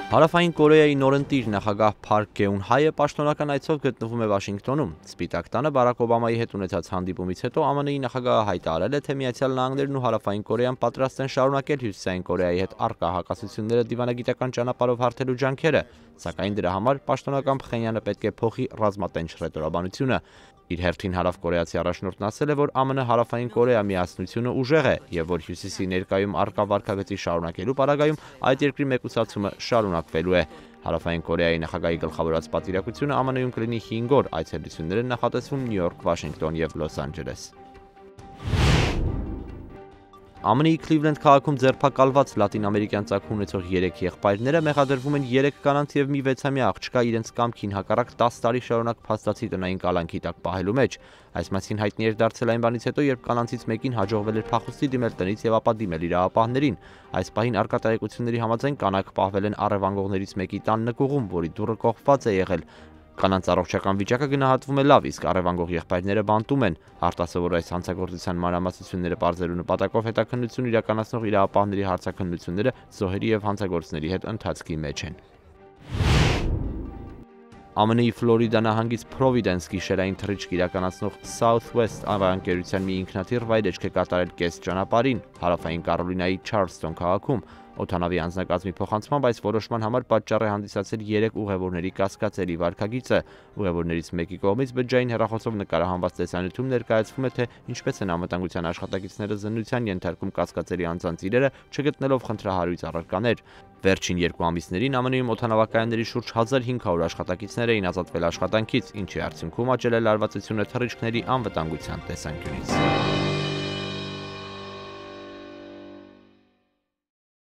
Հարավային Կորեայի նորընտիր նախագահ Փարք Գեուն-հայը պաշտոնական այցով գտնվում է Վաշինգտոնում։ Սպիտակ տանը Բարաք Օբամայի հետ ունեցած հանդիպումից հետո ԱՄՆ-ի նախագահը հայտարարել է, թե Միացյալ Նահանգներն ու Հարավային Կորեան պատրաստ են շարունակել Հյուսիսային Կորեայի հետ առկա հակասությունները դիվանագիտական ճանապարհով հարթելու ջանքերը, սակայն դրա համար պաշտոնական Փխենյանը պետք է փոխի ռազմատենչ հռետորաբանությունը։ Իր հերթին հարավկորեացի առաջնորդն ասել է, որ ԱՄՆ Հարավային Կորեա միասնությունը ուժեղ է եւ որ Հյուսիսի ներկայում առկա վարքագծի շարունակելու պարագայում այդ երկրի մեկուսացումը շարունակվելու է։ Հարավային Կորեայի նախագահի գլխավորած պատվիրակությունը ԱՄՆ-ում կլինի 5 օր, այցելությունները նախատեսվում Նյու Յորք, Վաշինգտոն եւ Լոս Անջելես։ ԱՄՆ-ի Քլիվլենդ քաղաքում ձերբակալված լատինամերիկյան ծագում ունեցող 3 եղբայրները մեղադրվում են 3 կանանց եւ մի 6-ամյա աղջկա իրենց կամքին հակառակ 10 տարի շարունակ փաստացի տնային կալանքի տակ պահելու մեջ։ Այս մասին հայտնի էր դարձել այն բանից հետո, երբ կանանցից մեկին հաջողվել էր փախուստի դիմել տնից եւ ապա դիմել իրավապահներին։ Այս պահին արկա տեղեկությունների համաձայն կանայք պահվել են առևանգողներից մեկի տան նկուղում, որի դուռը կողպված է եղել։ Կանանց առողջական վիճակը գնահատվում է լավ, իսկ առևանգող եղբայրները բանտում են։ Արտասովոր այս հանցագործության մանրամասնությունները պարզելու նպատակով հետաքննություն իրականացնող իրավապահների հարցաքննությունները զոհերի եւ հանցագործների հետ ընթացքի մեջ են։ ԱՄՆ-ի Ֆլորիդա նահանգից Providence գիշերային թռիչք իրականացնող Southwest ավիաընկերության մի ինքնաթիռ վայրէջք է կատարել կես ճանապարհին Հարավային Կարոլինայի Չարլսթոն քաղաքում։ Օդանավի անձնակազմի փոխանցմամբ այս որոշման համար պատճառ է հանդիսացել 3 ուղևորների կասկածելի վարքագիծը։ Ուղևորներից մեկի կողմից բջջային հեռախոսով նկարահանված տեսանյութում ներկայացվում է, թե ինչպես են անվտանգության աշխատակիցները զննության ենթարկում կասկածելի անձանց իրերը, չգտնելով խնդրահարույց առարկաներ։ Վերջին 2 ամիսներին ԱՄՆ-ում օդանավակայանների շուրջ 1500 աշխատակիցներ էին ազատվել աշխատանքից, ինչի արդյունքում աճել է լարվածությունը թռիչքների անվտանգության տեսանկյունից։